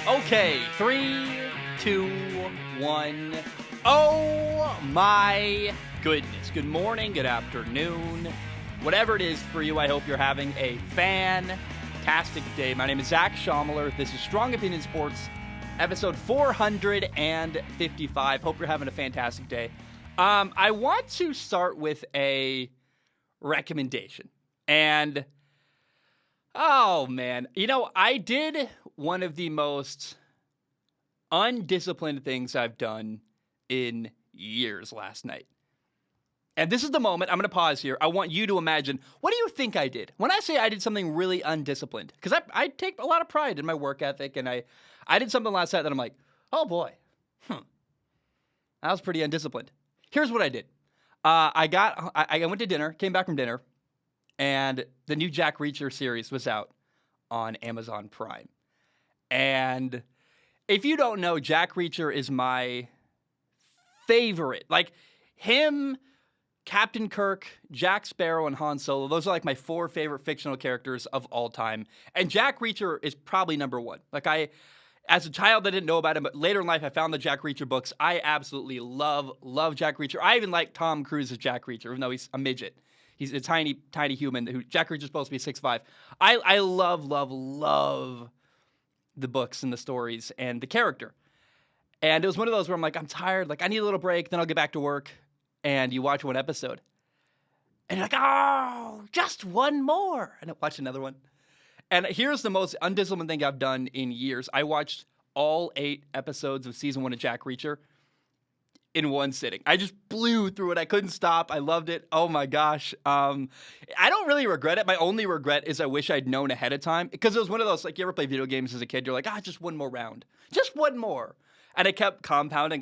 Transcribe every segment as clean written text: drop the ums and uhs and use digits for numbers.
Okay, 3, 2, 1. Oh my goodness. Good morning, good afternoon. Whatever it is for you, I hope you're having a fantastic day. My name is Zach Schomler. This is Strong Opinion Sports, episode 455. Hope you're having a fantastic day. I want to start with a recommendation. And, oh man, I did one of the most undisciplined things I've done in years last night. And this is the moment, I'm going to pause here. I want you to imagine, what do you think I did? When I say I did something really undisciplined, because I take a lot of pride in my work ethic, and I did something last night that I'm like, oh boy, that was pretty undisciplined. Here's what I did. I went to dinner, came back from dinner, and the new Jack Reacher series was out on Amazon Prime. And if you don't know, Jack Reacher is my favorite. Like, him, Captain Kirk, Jack Sparrow, and Han Solo, those are like my 4 favorite fictional characters of all time. And Jack Reacher is probably number 1. Like, as a child, I didn't know about him, but later in life, I found the Jack Reacher books. I absolutely love Jack Reacher. I even like Tom Cruise's Jack Reacher, even though he's a midget. He's a tiny human who Jack Reacher's supposed to be 6'5". I love the books and the stories and the character. And it was one of those where I'm like, I'm tired. Like, I need a little break. Then I'll get back to work. And you watch one episode. And you're like, oh, just one more. And I watch another one. And here's the most undisciplined thing I've done in years. I watched all 8 episodes of season 1 of Jack Reacher in one sitting. I just blew through it. I couldn't stop. I loved it. Oh my gosh. I don't really regret it. My only regret is I wish I'd known ahead of time, because it was one of those, like, you ever play video games as a kid? You're like, just one more round. Just one more. And it kept compounding.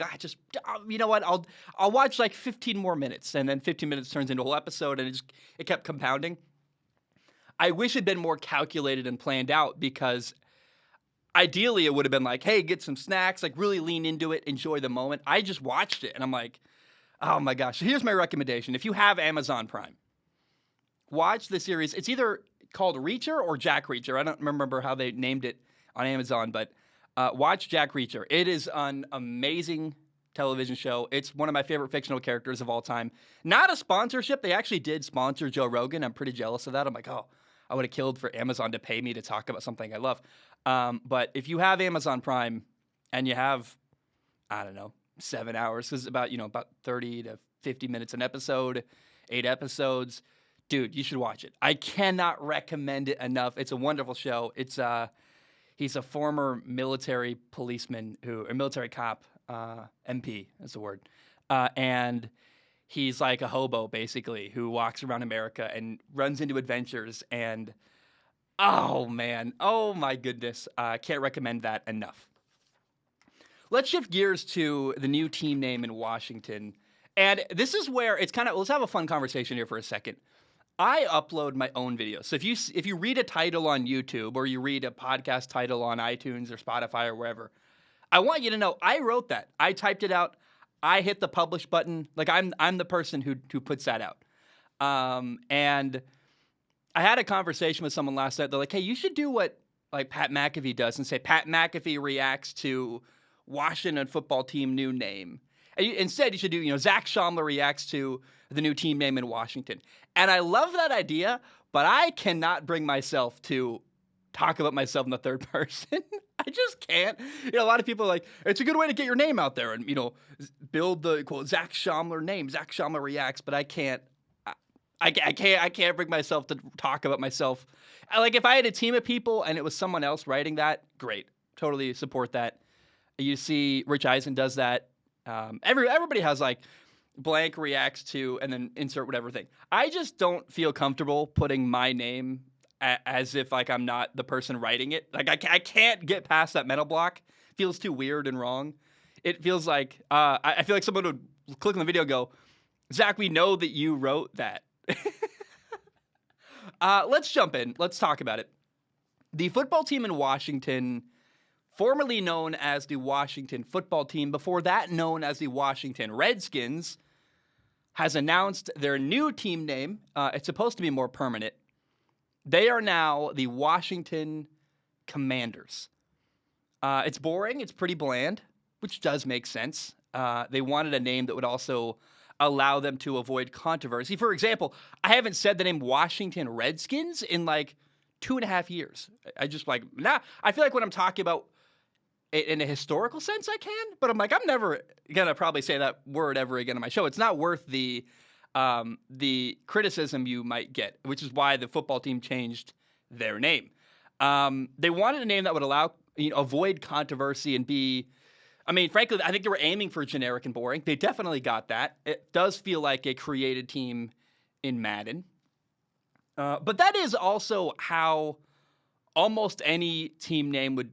You know what? I'll watch like 15 more minutes, and then 15 minutes turns into a whole episode, and it kept compounding. I wish it'd been more calculated and planned out, because ideally, it would have been like, hey, get some snacks, like really lean into it, enjoy the moment. I just watched it, and I'm like, oh my gosh. So here's my recommendation. If you have Amazon Prime, watch the series. It's either called Reacher or Jack Reacher. I don't remember how they named it on Amazon, but watch Jack Reacher. It is an amazing television show. It's one of my favorite fictional characters of all time. Not a sponsorship. They actually did sponsor Joe Rogan. I'm pretty jealous of that. I'm like, oh, I would have killed for Amazon to pay me to talk about something I love. But if you have Amazon Prime and you have, I don't know, 7 hours, because about 30 to 50 minutes an episode, 8 episodes, dude, you should watch it. I cannot recommend it enough. It's a wonderful show. It's he's a former military policeman a military cop, MP is the word, and he's like a hobo, basically, who walks around America and runs into adventures. And oh, man. Oh, my goodness. Can't recommend that enough. Let's shift gears to the new team name in Washington. And this is where it's let's have a fun conversation here for a second. I upload my own videos. So if you read a title on YouTube, or you read a podcast title on iTunes or Spotify or wherever, I want you to know I wrote that. I typed it out. I hit the publish button. Like, I'm the person who puts that out. And I had a conversation with someone last night. They're like, hey, you should do what like Pat McAfee does and say Pat McAfee reacts to Washington football team new name. And instead, you should do, Zach Schomler reacts to the new team name in Washington. And I love that idea, but I cannot bring myself to talk about myself in the third person. I just can't. A lot of people are like, it's a good way to get your name out there and, build the, quote, Zach Schomler name. Zach Schomler reacts, but I can't. I can't bring myself to talk about myself. Like, if I had a team of people and it was someone else writing that, great. Totally support that. You see Rich Eisen does that. Everybody has, like, blank reacts to and then insert whatever thing. I just don't feel comfortable putting my name as if, like, I'm not the person writing it. Like, I can't get past that mental block. It feels too weird and wrong. It feels like, I feel like someone would click on the video and go, Zach, we know that you wrote that. Let's jump in. Let's talk about it. The football team in Washington, formerly known as the Washington football team, before that known as the Washington Redskins, has announced their new team name. It's supposed to be more permanent. They are now the Washington Commanders. It's boring. It's pretty bland, which does make sense. They wanted a name that would also allow them to avoid controversy. For example, I haven't said the name Washington Redskins in like 2.5 years. I just like, nah, I feel like when I'm talking about it in a historical sense, I can, but I'm like, I'm never going to probably say that word ever again on my show. It's not worth the criticism you might get, which is why the football team changed their name. They wanted a name that would allow, avoid controversy and be, I mean, frankly, I think they were aiming for generic and boring. They definitely got that. It does feel like a created team in Madden. But that is also how almost any team name would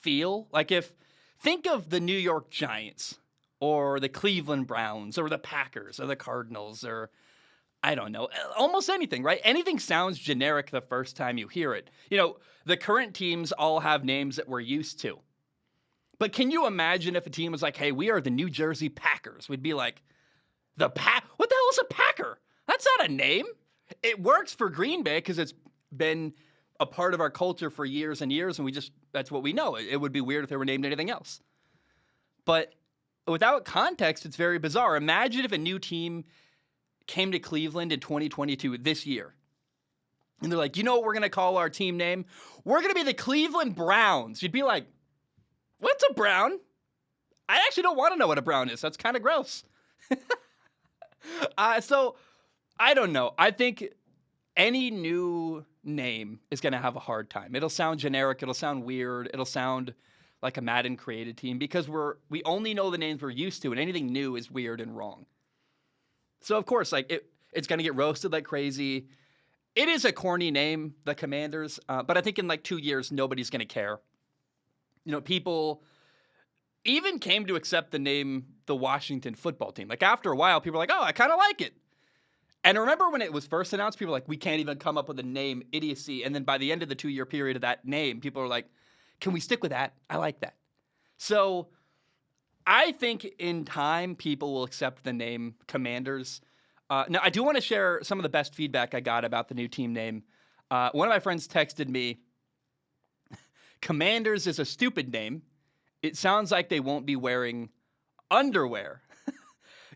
feel. Like think of the New York Giants or the Cleveland Browns or the Packers or the Cardinals or I don't know, almost anything, right? Anything sounds generic the first time you hear it. The current teams all have names that we're used to. But can you imagine if a team was like, hey, we are the New Jersey Packers? We'd be like, what the hell is a Packer? That's not a name. It works for Green Bay because it's been a part of our culture for years and years, and that's what we know. It would be weird if they were named anything else. But without context, it's very bizarre. Imagine if a new team came to Cleveland in 2022, this year, and they're like, you know what we're going to call our team name? We're going to be the Cleveland Browns. You'd be like, what's a brown? I actually don't want to know what a brown is. That's kind of gross. So, I don't know. I think any new name is going to have a hard time. It'll sound generic. It'll sound weird. It'll sound like a Madden created team because we only know the names we're used to, and anything new is weird and wrong. So, of course, like it's going to get roasted like crazy. It is a corny name, the Commanders, but I think in like 2 years, nobody's going to care. People even came to accept the name the Washington football team. Like after a while, people were like, oh, I kind of like it. And remember when it was first announced, people were like, we can't even come up with a name, idiocy. And then by the end of the 2-year period of that name, people are like, can we stick with that? I like that. So I think in time, people will accept the name Commanders. Now, I do want to share some of the best feedback I got about the new team name. One of my friends texted me, Commanders is a stupid name. It sounds like they won't be wearing underwear.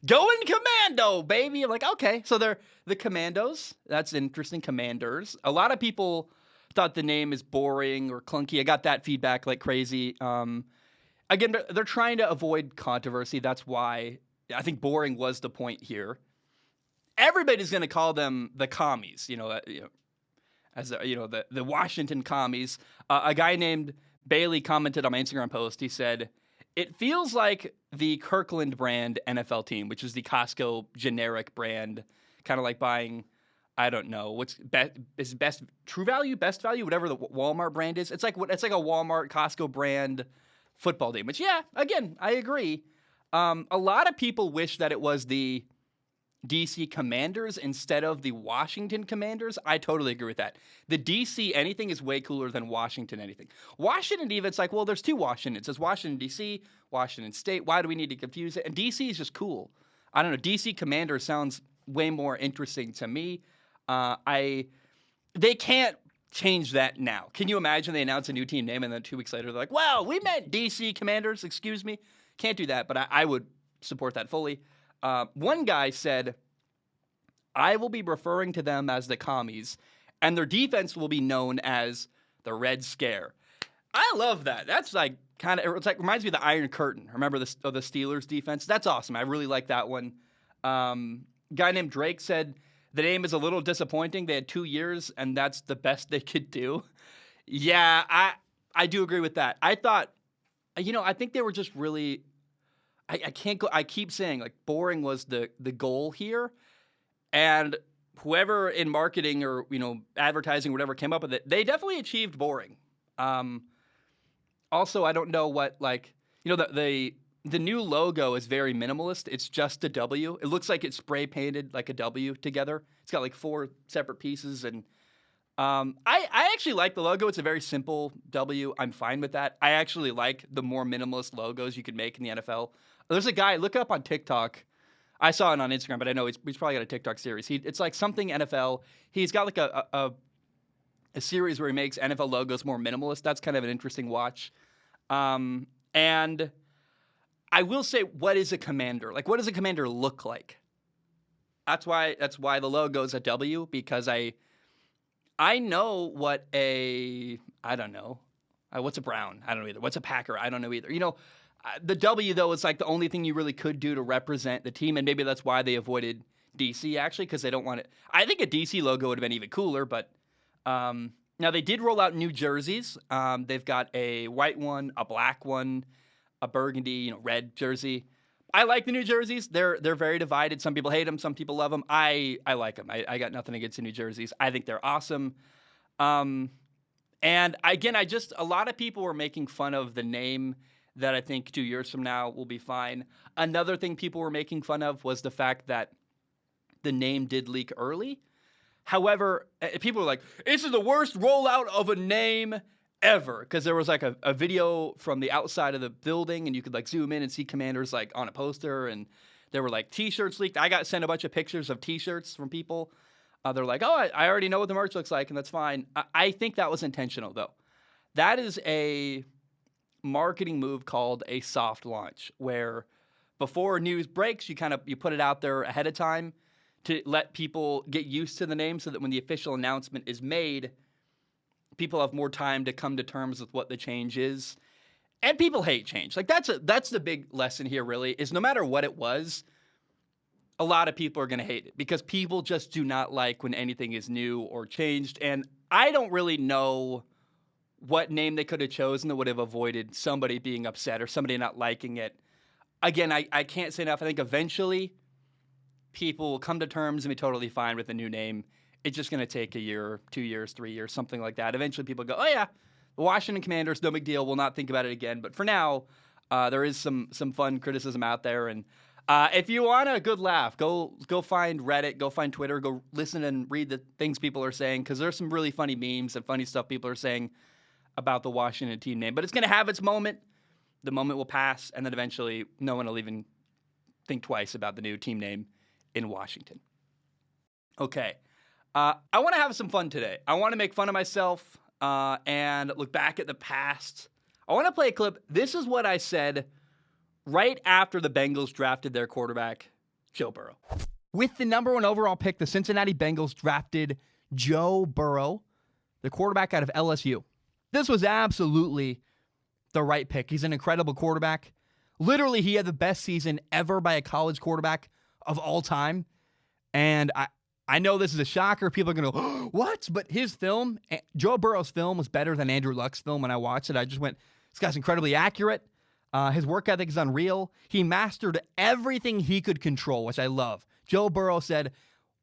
Going commando, baby. I'm like, okay. So they're the Commandos. That's interesting. Commanders. A lot of people thought the name is boring or clunky. I got that feedback like crazy. Again, they're trying to avoid controversy. That's why I think boring was the point here. Everybody's going to call them the commies, the Washington commies. A guy named Bailey commented on my Instagram post. He said, it feels like the Kirkland brand NFL team, which is the Costco generic brand, kind of like buying, I don't know, what's best True Value, Best Value, whatever the Walmart brand is. It's like a Walmart, Costco brand football team, which, yeah, again, I agree. A lot of people wish that it was the DC Commanders instead of the Washington Commanders. I totally agree with that. The DC anything is way cooler than Washington anything. Washington even, it's like, well, there's two Washingtons. There's Washington DC, Washington State. Why do we need to confuse it? And DC is just cool. I don't know. DC Commanders sounds way more interesting to me. They can't change that now. Can you imagine they announce a new team name and then 2 weeks later they're like, well, we meant DC Commanders. Excuse me. Can't do that, but I would support that fully. One guy said, I will be referring to them as the commies, and their defense will be known as the Red Scare. I love that. That's like reminds me of the Iron Curtain. Remember the Steelers defense? That's awesome. I really like that one. Guy named Drake said the name is a little disappointing. They had 2 years, and that's the best they could do. Yeah, I do agree with that. I thought, I think they were just really. I can't go. I keep saying like boring was the goal here, and whoever in marketing or advertising or whatever came up with it, they definitely achieved boring. Also, I don't know what the new logo is very minimalist. It's just a W. It looks like it's spray painted like a W together. It's got like 4 separate pieces, and I actually like the logo. It's a very simple W. I'm fine with that. I actually like the more minimalist logos you could make in the NFL. There's a guy, look up on TikTok. I saw it on Instagram, but I know he's probably got a TikTok series. It's like something NFL. He's got like a series where he makes NFL logos more minimalist. That's kind of an interesting watch. And I will say, what is a commander? Like, what does a commander look like? That's why the logo is a W, because I know what I don't know. What's a Brown? I don't know either. What's a Packer? I don't know either. The W, though, is like the only thing you really could do to represent the team, and maybe that's why they avoided DC, actually, because they don't want it. I think a DC logo would have been even cooler, but now they did roll out new jerseys. They've got a white one, a black one, a burgundy, red jersey. I like the new jerseys. They're very divided. Some people hate them. Some people love them. I like them. I got nothing against the new jerseys. I think they're awesome. And again, a lot of people were making fun of the name that I think 2 years from now will be fine. Another thing people were making fun of was the fact that the name did leak early. However, people were like, this is the worst rollout of a name ever, because there was like a video from the outside of the building, and you could like zoom in and see Commanders like on a poster, and there were like T-shirts leaked. I got sent a bunch of pictures of T-shirts from people. They're like, oh, I already know what the merch looks like, and that's fine. I think that was intentional, though. That is a marketing move called a soft launch, where before news breaks, you put it out there ahead of time to let people get used to the name, so that when the official announcement is made, people have more time to come to terms with what the change is. And people hate change. Like that's the big lesson here, really, is no matter what it was, a lot of people are going to hate it, because people just do not like when anything is new or changed. And I don't really know what name they could have chosen that would have avoided somebody being upset or somebody not liking it. Again, I can't say enough. I think eventually people will come to terms and be totally fine with a new name. It's just going to take a year, 2 years, 3 years, something like that. Eventually people go, oh yeah, the Washington Commanders, no big deal. We'll not think about it again. But for now, there is some fun criticism out there. And if you want a good laugh, go find Reddit, go find Twitter, go listen and read the things people are saying, because there's some really funny memes and funny stuff people are saying about the Washington team name. But it's going to have its moment. The moment will pass, and then eventually no one will even think twice about the new team name in Washington. Okay. I want to have some fun today. I want to make fun of myself and look back at the past. I want to play a clip. This is what I said right after the Bengals drafted their quarterback, Joe Burrow. With the number 1 overall pick, the Cincinnati Bengals drafted Joe Burrow, the quarterback out of LSU. This was absolutely the right pick. He's an incredible quarterback. Literally, he had the best season ever by a college quarterback of all time. And I know this is a shocker. People are going to go, oh, what? But his film, Joe Burrow's film, was better than Andrew Luck's film when I watched it. I just went, this guy's incredibly accurate. His work ethic is unreal. He mastered everything he could control, which I love. Joe Burrow said,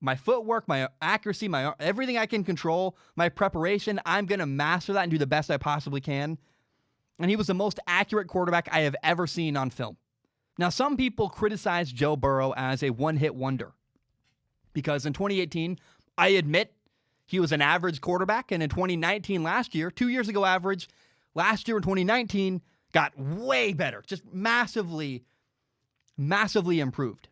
my footwork, my accuracy, everything I can control, my preparation, I'm going to master that and do the best I possibly can. And he was the most accurate quarterback I have ever seen on film. Now, some people criticize Joe Burrow as a one-hit wonder, because in 2018, I admit he was an average quarterback, and in 2019, last year, 2 years ago average, last year in 2019, got way better, just massively, massively improved.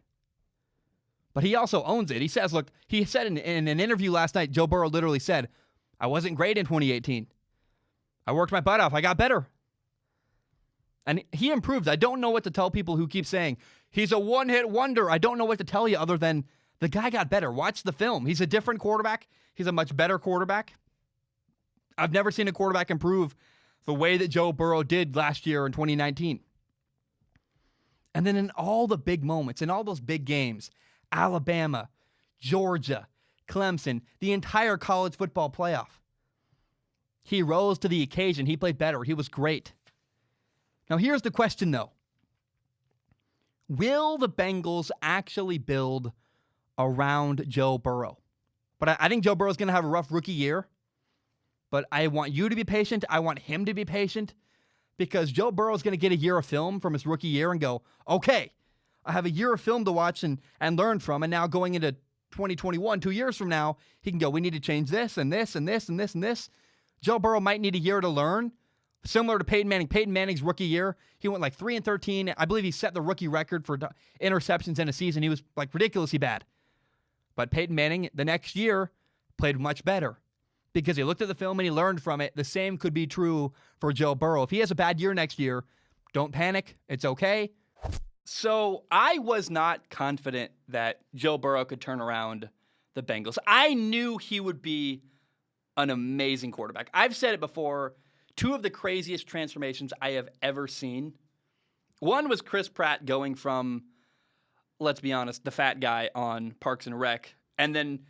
But he also owns it. He says, look, he said in an interview last night, Joe Burrow literally said, I wasn't great in 2018. I worked my butt off. I got better. And he improved. I don't know what to tell people who keep saying, he's a one-hit wonder. I don't know what to tell you other than the guy got better. Watch the film. He's a different quarterback. He's a much better quarterback. I've never seen a quarterback improve the way that Joe Burrow did last year in 2019. And then in all the big moments, in all those big games, Alabama, Georgia, Clemson, the entire college football playoff, he rose to the occasion. He played better. He was great. Now, here's the question, though. Will the Bengals actually build around Joe Burrow? But I think Joe Burrow's going to have a rough rookie year. But I want you to be patient. I want him to be patient, because Joe Burrow's going to get a year of film from his rookie year and go, okay, I have a year of film to watch and learn from. And now going into 2021, 2 years from now, he can go, we need to change this and this and this and this and this. Joe Burrow might need a year to learn. Similar to Peyton Manning. Peyton Manning's rookie year, he went like 3-13. I believe he set the rookie record for interceptions in a season. He was like ridiculously bad. But Peyton Manning, the next year, played much better, because he looked at the film and he learned from it. The same could be true for Joe Burrow. If he has a bad year next year, don't panic. It's okay. So I was not confident that Joe Burrow could turn around the Bengals. I knew he would be an amazing quarterback. I've said it before, two of the craziest transformations I have ever seen. One was Chris Pratt going from, let's be honest, the fat guy on Parks and Rec, and then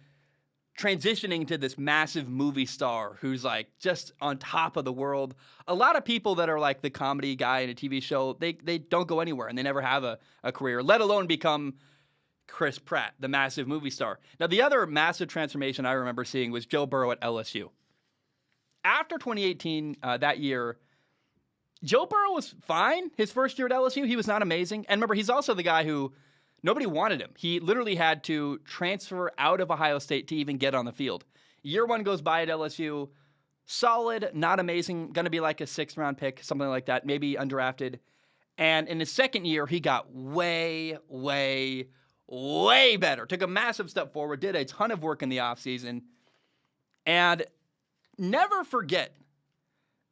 transitioning to this massive movie star who's like just on top of the world. A lot of people that are like the comedy guy in a TV show, they don't go anywhere and they never have a career, let alone become Chris Pratt, the massive movie star. Now, the other massive transformation I remember seeing was Joe Burrow at LSU. After 2018, that year, Joe Burrow was fine. His first year at LSU, he was not amazing. And remember, he's also the guy who nobody wanted him. He literally had to transfer out of Ohio State to even get on the field. Year one goes by at LSU. Solid, not amazing. Going to be like a 6th-round pick, something like that, maybe undrafted. And in his second year, he got way better. Took a massive step forward, did a ton of work in the offseason. And never forget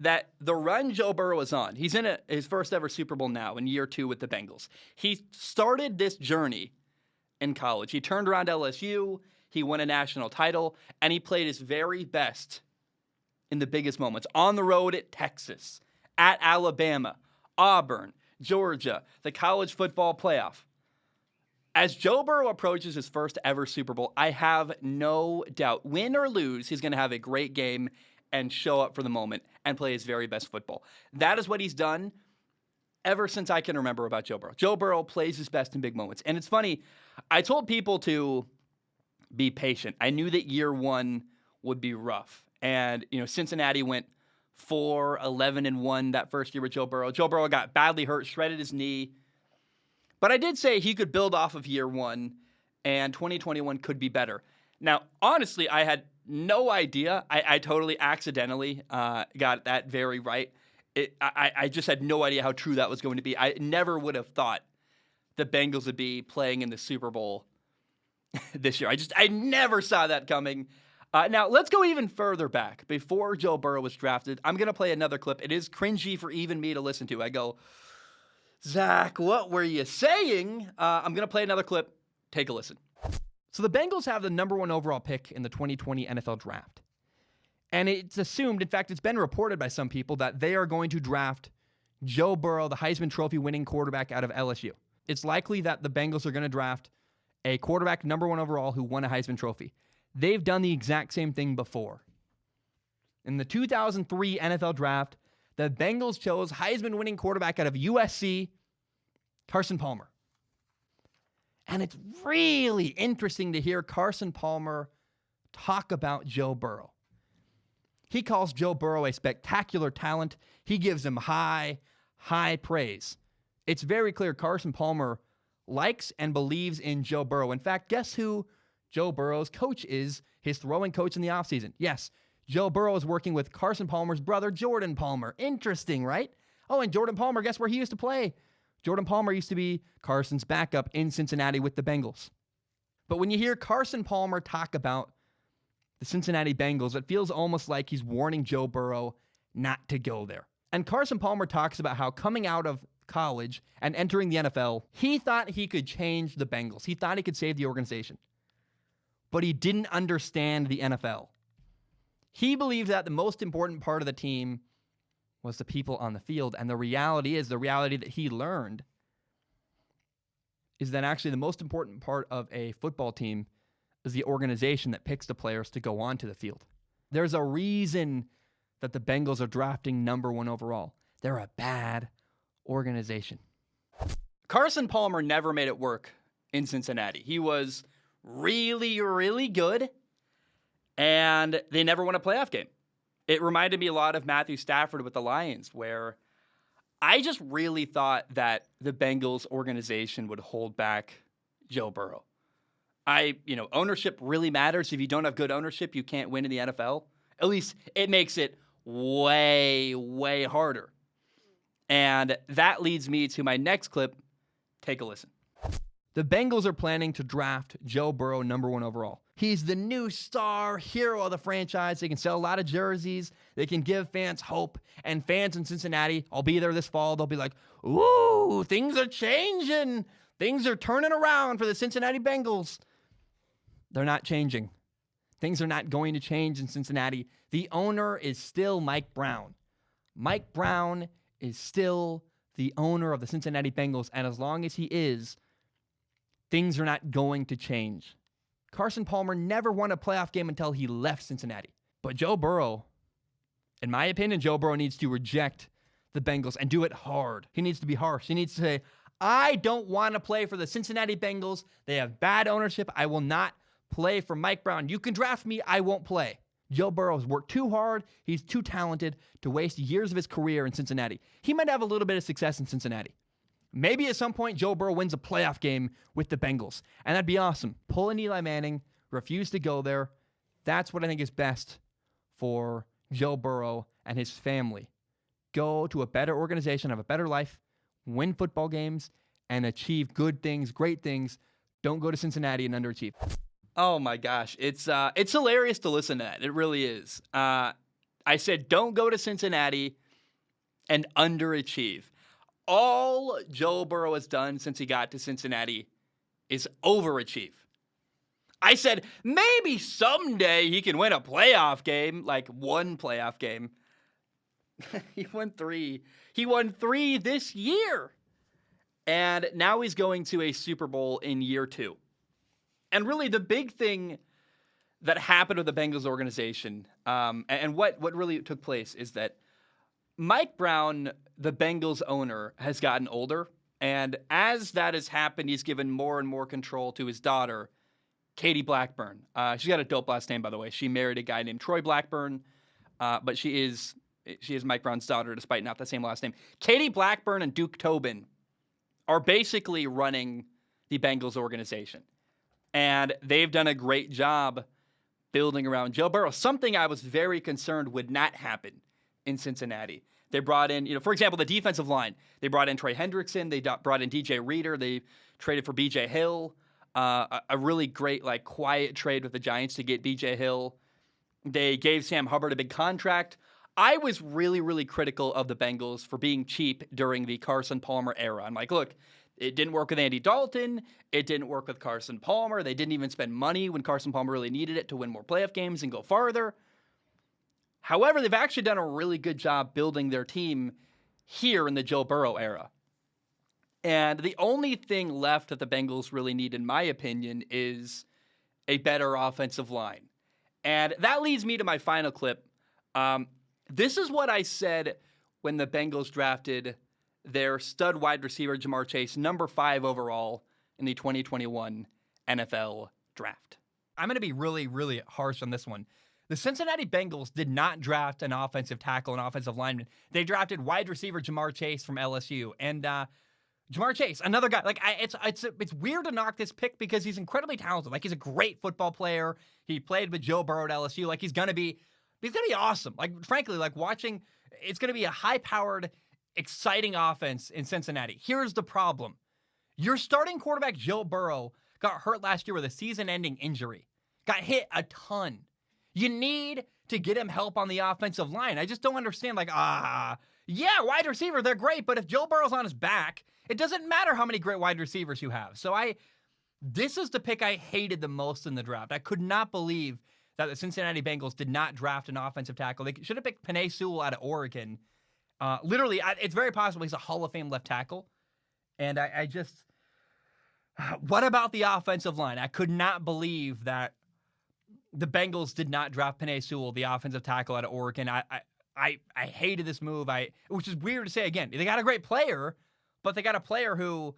that the run Joe Burrow is on, he's in his first ever Super Bowl now in year 2 with the Bengals. He started this journey in college. He turned around LSU, he won a national title, and he played his very best in the biggest moments. On the road at Texas, at Alabama, Auburn, Georgia, the college football playoff. As Joe Burrow approaches his first ever Super Bowl, I have no doubt, win or lose, he's going to have a great game and show up for the moment and play his very best football. That is what he's done ever since I can remember about Joe Burrow. Joe Burrow plays his best in big moments. And it's funny, I told people to be patient. I knew that year one would be rough. And, Cincinnati went 4-11-1 that first year with Joe Burrow. Joe Burrow got badly hurt, shredded his knee. But I did say he could build off of year one, and 2021 could be better. Now, honestly, I had no idea. I totally accidentally got that very right. I just had no idea how true that was going to be. I never would have thought the Bengals would be playing in the Super Bowl this year. I never saw that coming. Now, let's go even further back. Before Joe Burrow was drafted, I'm going to play another clip. It is cringy for even me to listen to. I go, Zach, what were you saying? I'm going to play another clip. Take a listen. So the Bengals have the number 1 overall pick in the 2020 NFL Draft. And it's assumed, in fact, it's been reported by some people that they are going to draft Joe Burrow, the Heisman Trophy winning quarterback out of LSU. It's likely that the Bengals are going to draft a quarterback number 1 overall who won a Heisman Trophy. They've done the exact same thing before. In the 2003 NFL Draft, the Bengals chose Heisman winning quarterback out of USC, Carson Palmer. And it's really interesting to hear Carson Palmer talk about Joe Burrow. He calls Joe Burrow a spectacular talent. He gives him high praise. It's very clear Carson Palmer likes and believes in Joe Burrow. In fact, guess who Joe Burrow's coach is, his throwing coach in the offseason? Yes, Joe Burrow is working with Carson Palmer's brother, Jordan Palmer. Interesting, right? Oh, and Jordan Palmer, guess where he used to play? Jordan Palmer used to be Carson's backup in Cincinnati with the Bengals. But when you hear Carson Palmer talk about the Cincinnati Bengals, it feels almost like he's warning Joe Burrow not to go there. And Carson Palmer talks about how coming out of college and entering the NFL, he thought he could change the Bengals. He thought he could save the organization. But he didn't understand the NFL. He believed that the most important part of the team was the people on the field. And the reality that he learned is that actually the most important part of a football team is the organization that picks the players to go onto the field. There's a reason that the Bengals are drafting number 1 overall. They're a bad organization. Carson Palmer never made it work in Cincinnati. He was really good, and they never won a playoff game. It reminded me a lot of Matthew Stafford with the Lions, where I just really thought that the Bengals organization would hold back Joe Burrow. Ownership really matters. If you don't have good ownership, you can't win in the NFL. At least it makes it way harder. And that leads me to my next clip. Take a listen. The Bengals are planning to draft Joe Burrow number 1 overall. He's the new star hero of the franchise. They can sell a lot of jerseys. They can give fans hope. And fans in Cincinnati, I'll be there this fall, they'll be like, ooh, things are changing. Things are turning around for the Cincinnati Bengals. They're not changing. Things are not going to change in Cincinnati. The owner is still Mike Brown. Mike Brown is still the owner of the Cincinnati Bengals. And as long as he is, things are not going to change. Carson Palmer never won a playoff game until he left Cincinnati. But Joe Burrow, in my opinion, Joe Burrow needs to reject the Bengals and do it hard. He needs to be harsh. He needs to say, I don't want to play for the Cincinnati Bengals. They have bad ownership. I will not play for Mike Brown. You can draft me. I won't play. Joe Burrow has worked too hard. He's too talented to waste years of his career in Cincinnati. He might have a little bit of success in Cincinnati. Maybe at some point, Joe Burrow wins a playoff game with the Bengals, and that'd be awesome. Pull an Eli Manning, refuse to go there. That's what I think is best for Joe Burrow and his family. Go to a better organization, have a better life, win football games, and achieve good things, great things. Don't go to Cincinnati and underachieve. Oh my gosh, it's hilarious to listen to that. It really is. I said don't go to Cincinnati and underachieve. All Joe Burrow has done since he got to Cincinnati is overachieve. I said maybe someday he can win a playoff game, like one playoff game. He won 3. He won 3 this year. And now he's going to a Super Bowl in year 2. And really the big thing that happened with the Bengals organization, and what really took place is that Mike Brown, the Bengals owner, has gotten older. And as that has happened, he's given more and more control to his daughter, Katie Blackburn. She's got a dope last name, by the way. She married a guy named Troy Blackburn, but she is Mike Brown's daughter, despite not the same last name. Katie Blackburn and Duke Tobin are basically running the Bengals organization. And they've done a great job building around Joe Burrow, something I was very concerned would not happen in Cincinnati. They brought in, for example, the defensive line. They brought in Trey Hendrickson. They brought in DJ Reader. They traded for BJ Hill. A really great, quiet trade with the Giants to get BJ Hill. They gave Sam Hubbard a big contract. I was really, really critical of the Bengals for being cheap during the Carson Palmer era. I'm like, look, it didn't work with Andy Dalton. It didn't work with Carson Palmer. They didn't even spend money when Carson Palmer really needed it to win more playoff games and go farther. However, they've actually done a really good job building their team here in the Joe Burrow era. And the only thing left that the Bengals really need, in my opinion, is a better offensive line. And that leads me to my final clip. This is what I said when the Bengals drafted their stud wide receiver, Ja'Marr Chase, number 5 overall in the 2021 NFL Draft. I'm going to be really, really harsh on this one. The Cincinnati Bengals did not draft an offensive tackle, an offensive lineman. They drafted wide receiver Ja'Marr Chase from LSU. And Ja'Marr Chase, another guy. It's weird to knock this pick because he's incredibly talented. He's a great football player. He played with Joe Burrow at LSU. He's gonna be awesome. Frankly, watching, it's gonna be a high-powered, exciting offense in Cincinnati. Here's the problem: your starting quarterback Joe Burrow got hurt last year with a season-ending injury. Got hit a ton. You need to get him help on the offensive line. I just don't understand. Yeah, wide receiver, they're great, but if Joe Burrow's on his back, it doesn't matter how many great wide receivers you have. So this is the pick I hated the most in the draft. I could not believe that the Cincinnati Bengals did not draft an offensive tackle. They should have picked Penei Sewell out of Oregon. Literally, it's very possible he's a Hall of Fame left tackle. And I just, what about the offensive line? I could not believe that the Bengals did not draft Penei Sewell, the offensive tackle out of Oregon. I hated this move. Which is weird to say again. They got a great player, but they got a player who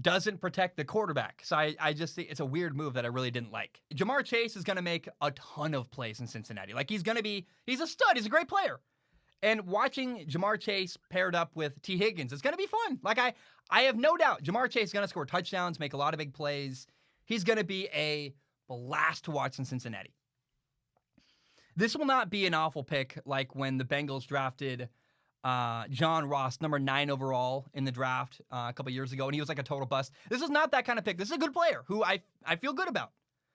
doesn't protect the quarterback. So I just think it's a weird move that I really didn't like. Ja'Marr Chase is going to make a ton of plays in Cincinnati. He's a stud. He's a great player. And watching Ja'Marr Chase paired up with T. Higgins, it's going to be fun. I have no doubt Ja'Marr Chase is going to score touchdowns, make a lot of big plays. He's going to be a blast to watch in Cincinnati. This will not be an awful pick like when the Bengals drafted John Ross, number 9 overall in the draft a couple years ago, and he was like a total bust. This is not that kind of pick. This is a good player who I feel good about.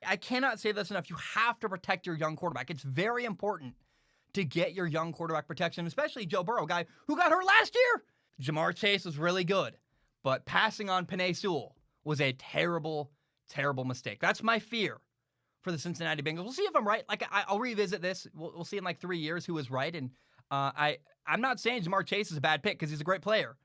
I cannot say this enough. You have to protect your young quarterback. It's very important to get your young quarterback protection, especially Joe Burrow, guy who got hurt last year. Jamar Chase was really good, but passing on Penei Sewell was a terrible, terrible mistake. That's my fear for the Cincinnati Bengals. We'll see if I'm right. Like, I'll revisit this. We'll see in like 3 years who was right. And I'm not saying Jamar Chase is a bad pick because he's a great player,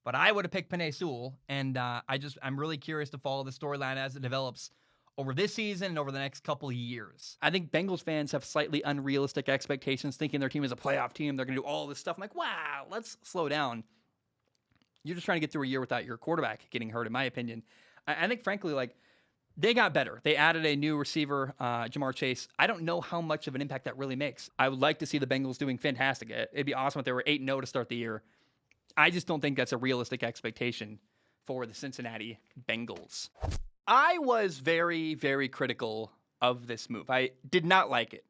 but I would have picked Penei Sewell. And I'm really curious to follow the storyline as it develops over this season and over the next couple of years. I think Bengals fans have slightly unrealistic expectations, thinking their team is a playoff team. They're going to do all this stuff. I'm like, wow, let's slow down. You're just trying to get through a year without your quarterback getting hurt, in my opinion. I think, frankly, like, they got better. They added a new receiver, Jamar Chase. I don't know how much of an impact that really makes. I would like to see the Bengals doing fantastic. It'd be awesome if they were 8-0 to start the year. I just don't think that's a realistic expectation for the Cincinnati Bengals. I was very, very critical of this move. I did not like it.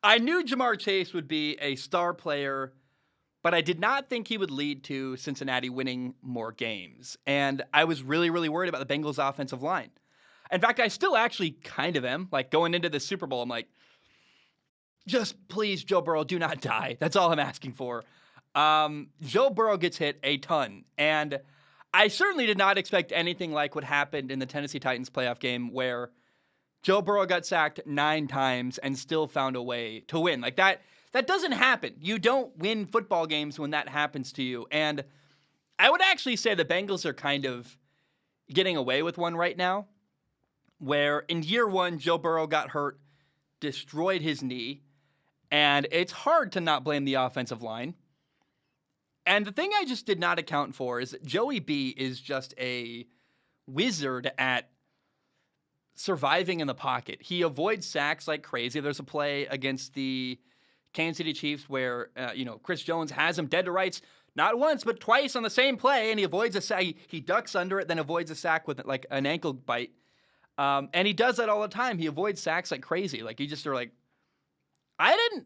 I knew Jamar Chase would be a star player, but I did not think he would lead to Cincinnati winning more games. And I was really, really worried about the Bengals' offensive line. In fact, I still actually kind of am. Like, going into the Super Bowl, I'm like, just please, Joe Burrow, do not die. That's all I'm asking for. Joe Burrow gets hit a ton. And I certainly did not expect anything like what happened in the Tennessee Titans playoff game, where Joe Burrow got sacked 9 times and still found a way to win. Like, that doesn't happen. You don't win football games when that happens to you. And I would actually say the Bengals are kind of getting away with one right now, where in year 1, Joe Burrow got hurt, destroyed his knee, and it's hard to not blame the offensive line. And the thing I just did not account for is that Joey B is just a wizard at surviving in the pocket. He avoids sacks like crazy. There's a play against the Kansas City Chiefs where, Chris Jones has him dead to rights, not once, but twice on the same play, and he avoids a sack. He ducks under it, then avoids a sack with like an ankle bite. And he does that all the time. He avoids sacks like crazy. Like, you just are like,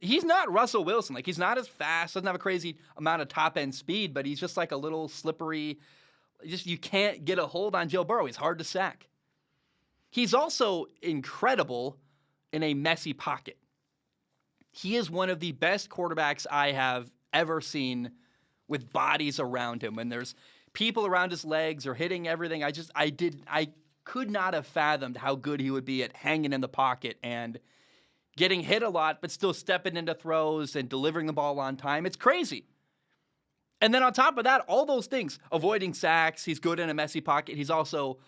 he's not Russell Wilson. Like, he's not as fast, doesn't have a crazy amount of top end speed, but he's just like a little slippery. You can't get a hold on Joe Burrow. He's hard to sack. He's also incredible in a messy pocket. He is one of the best quarterbacks I have ever seen with bodies around him. When there's people around his legs or hitting everything, I could not have fathomed how good he would be at hanging in the pocket and getting hit a lot, but still stepping into throws and delivering the ball on time. It's crazy. And then on top of that, all those things, avoiding sacks, he's good in a messy pocket. He's also,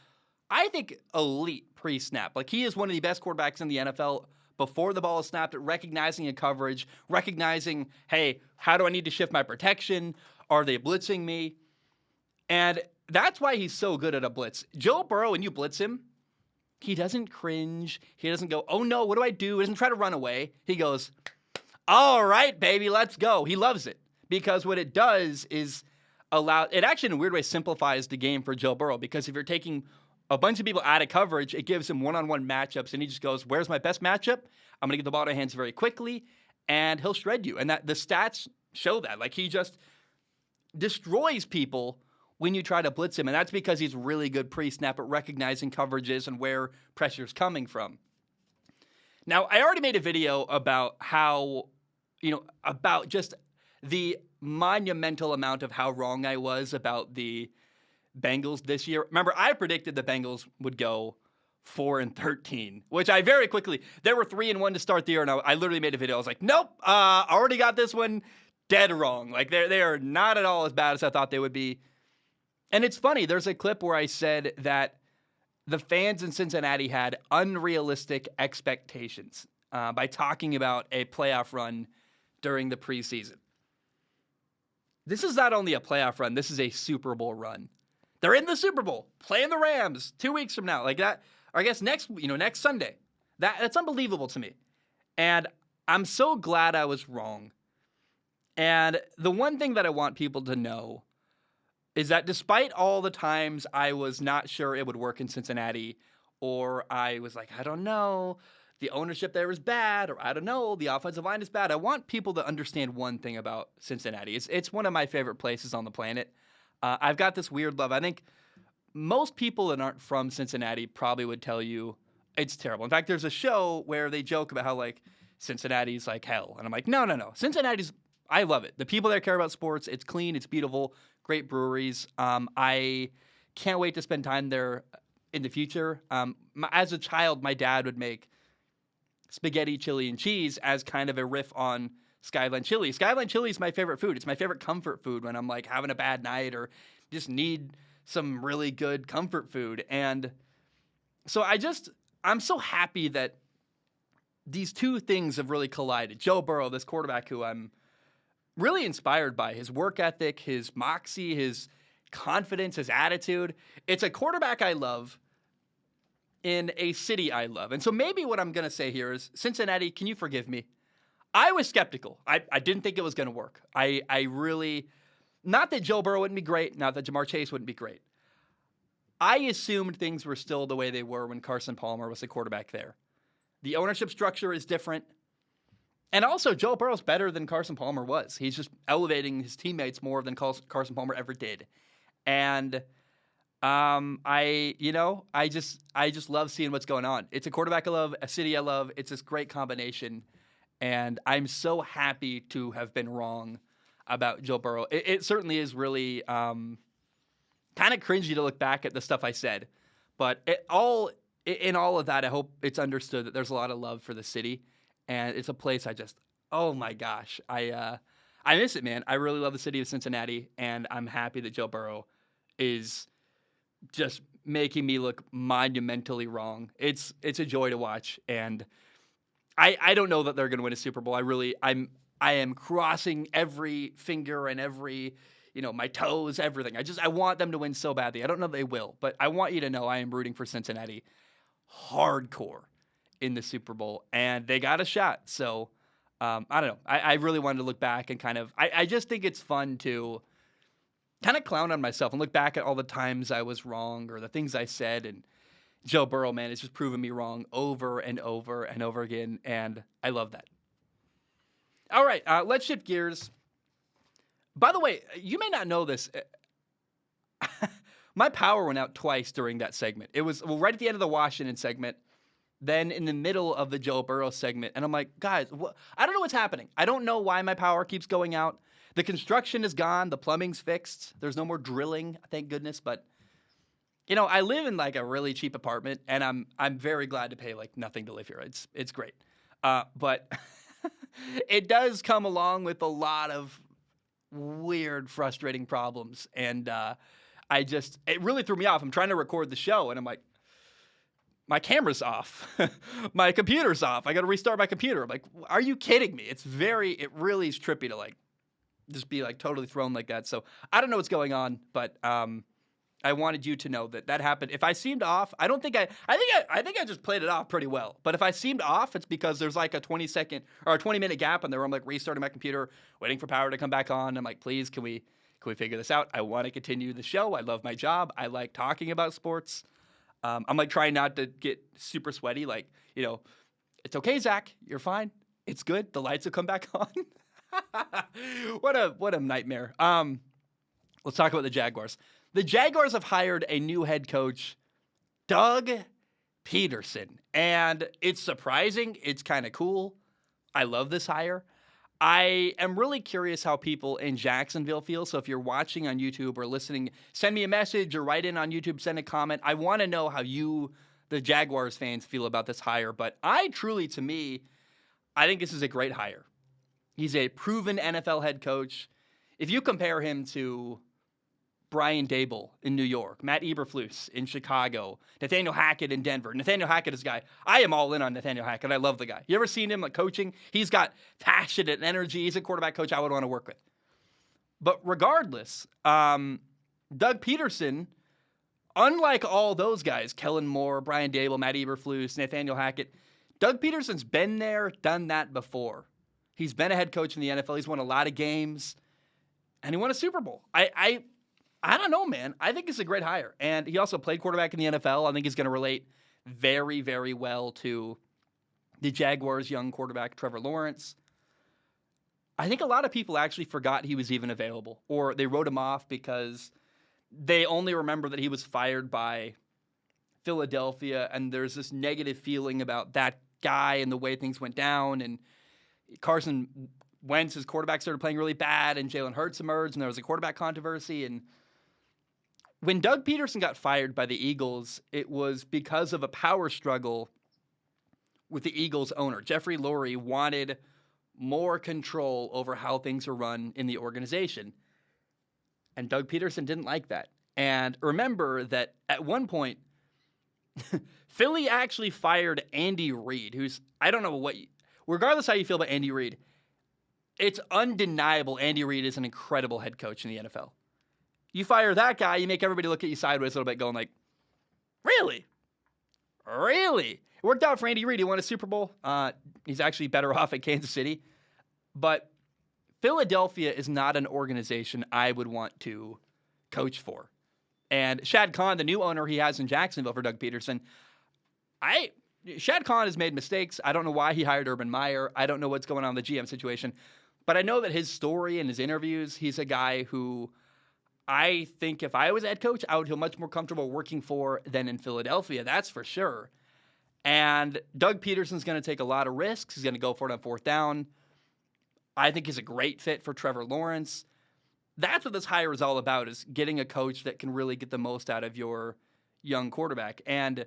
I think, elite pre-snap. Like, he is one of the best quarterbacks in the NFL before the ball is snapped, at recognizing a coverage, recognizing, hey, how do I need to shift my protection? Are they blitzing me? And that's why he's so good at a blitz. Joe Burrow, when you blitz him, he doesn't cringe. He doesn't go, oh no, what do I do? He doesn't try to run away. He goes, all right, baby, let's go. He loves it, because what it does is it actually in a weird way simplifies the game for Joe Burrow, because if you're taking a bunch of people out of coverage, it gives him one-on-one matchups, and he just goes, where's my best matchup? I'm going to get the ball to hands very quickly, and he'll shred you. And that the stats show that. Like, he just destroys people when you try to blitz him, and that's because he's really good pre-snap at recognizing coverages and where pressure's coming from. Now, I already made a video about about just the monumental amount of how wrong I was about the Bengals this year. Remember, I predicted the Bengals would go 4-13, which I very quickly, they were 3-1 to start the year, and I literally made a video. I was like, nope, already got this one dead wrong. Like, they are not at all as bad as I thought they would be. And it's funny, there's a clip where I said that the fans in Cincinnati had unrealistic expectations by talking about a playoff run during the preseason. This is not only a playoff run, this is a Super Bowl run. They're in the Super Bowl, playing the Rams 2 weeks from now, like that. Or I guess next Sunday. That's unbelievable to me. And I'm so glad I was wrong. And the one thing that I want people to know is that despite all the times I was not sure it would work in Cincinnati, or I was like, I don't know, the ownership there is bad, or I don't know, the offensive line is bad. I want people to understand one thing about Cincinnati. It's one of my favorite places on the planet. I've got this weird love. I think most people that aren't from Cincinnati probably would tell you it's terrible. In fact, there's a show where they joke about how, like, Cincinnati's like hell. And I'm like, no. Cincinnati's, I love it. The people there care about sports. It's clean. It's beautiful. Great breweries. I can't wait to spend time there in the future. As a child, my dad would make spaghetti, chili, and cheese as kind of a riff on Skyline Chili. Skyline Chili is my favorite food. It's my favorite comfort food when I'm like having a bad night or just need some really good comfort food. And so I'm so happy that these two things have really collided. Joe Burrow, this quarterback who I'm really inspired by, his work ethic, his moxie, his confidence, his attitude. It's a quarterback I love in a city I love. And so maybe what I'm going to say here is, Cincinnati, can you forgive me? I was skeptical. I didn't think it was going to work. I really, not that Joe Burrow wouldn't be great, not that Jamar Chase wouldn't be great. I assumed things were still the way they were when Carson Palmer was the quarterback there. The ownership structure is different. And also, Joe Burrow's better than Carson Palmer was. He's just elevating his teammates more than Carson Palmer ever did. And I just love seeing what's going on. It's a quarterback I love, a city I love. It's this great combination. And I'm so happy to have been wrong about Joe Burrow. It certainly is really kind of cringy to look back at the stuff I said. But in all of that, I hope it's understood that there's a lot of love for the city. And it's a place oh my gosh, I miss it, man. I really love the city of Cincinnati, and I'm happy that Joe Burrow is just making me look monumentally wrong. It's a joy to watch, and I don't know that they're going to win a Super Bowl. I am crossing every finger and every, my toes, everything. I want them to win so badly. I don't know they will, but I want you to know I am rooting for Cincinnati hardcore in the Super Bowl, and they got a shot. So I don't know. I really wanted to look back and I just think it's fun to kind of clown on myself and look back at all the times I was wrong or the things I said. And Joe Burrow, man, has just proven me wrong over and over and over again, and I love that. All right, let's shift gears. By the way, you may not know this. My power went out twice during that segment. It was right at the end of the Washington segment, then in the middle of the Joe Burrow segment. And I'm like, guys, I don't know what's happening. I don't know why my power keeps going out. The construction is gone. The plumbing's fixed. There's no more drilling, thank goodness. But, I live in like a really cheap apartment, and I'm very glad to pay like nothing to live here. It's great. But it does come along with a lot of weird, frustrating problems. And it really threw me off. I'm trying to record the show, and I'm like, my camera's off. My computer's off. I got to restart my computer. I'm like, are you kidding me? It really is trippy to like just be like totally thrown like that. So I don't know what's going on, but I wanted you to know that happened. If I seemed off, I think I just played it off pretty well. But if I seemed off, it's because there's like a 20-second or a 20-minute gap in there where I'm like restarting my computer, waiting for power to come back on. I'm like, please, can we figure this out? I want to continue the show. I love my job. I like talking about sports. I'm like trying not to get super sweaty. Like, it's okay, Zach. You're fine. It's good. The lights will come back on. What a nightmare. Let's talk about the Jaguars. The Jaguars have hired a new head coach, Doug Pederson. And it's surprising. It's kind of cool. I love this hire. I am really curious how people in Jacksonville feel. So if you're watching on YouTube or listening, send me a message or write in on YouTube, send a comment. I want to know how you, the Jaguars fans, feel about this hire. But I think this is a great hire. He's a proven NFL head coach. If you compare him to Brian Dable in New York, Matt Eberflus in Chicago, Nathaniel Hackett in Denver. Nathaniel Hackett is a guy. I am all in on Nathaniel Hackett. I love the guy. You ever seen him like coaching? He's got passion and energy. He's a quarterback coach I would want to work with. But regardless, Doug Pederson, unlike all those guys, Kellen Moore, Brian Dable, Matt Eberflus, Nathaniel Hackett, Doug Pederson's been there, done that before. He's been a head coach in the NFL. He's won a lot of games, and he won a Super Bowl. I don't know, man. I think it's a great hire. And he also played quarterback in the NFL. I think he's going to relate very, very well to the Jaguars' young quarterback, Trevor Lawrence. I think a lot of people actually forgot he was even available, or they wrote him off because they only remember that he was fired by Philadelphia, and there's this negative feeling about that guy and the way things went down, and Carson Wentz's quarterback started playing really bad, and Jalen Hurts emerged, and there was a quarterback controversy. And when Doug Pederson got fired by the Eagles, it was because of a power struggle with the Eagles owner. Jeffrey Lurie wanted more control over how things are run in the organization. And Doug Pederson didn't like that. And remember that at one point, Philly actually fired Andy Reid, who's, I don't know what, regardless how you feel about Andy Reid, it's undeniable Andy Reid is an incredible head coach in the NFL. You fire that guy, you make everybody look at you sideways a little bit going like, really? Really? It worked out for Andy Reid. He won a Super Bowl. He's actually better off at Kansas City. But Philadelphia is not an organization I would want to coach for. And Shad Khan, the new owner he has in Jacksonville for Doug Pederson, Shad Khan has made mistakes. I don't know why he hired Urban Meyer. I don't know what's going on in the GM situation. But I know that his story and his interviews, he's a guy who I think if I was head coach, I would feel much more comfortable working for than in Philadelphia. That's for sure. And Doug Peterson's going to take a lot of risks. He's going to go for it on fourth down. I think he's a great fit for Trevor Lawrence. That's what this hire is all about, is getting a coach that can really get the most out of your young quarterback. And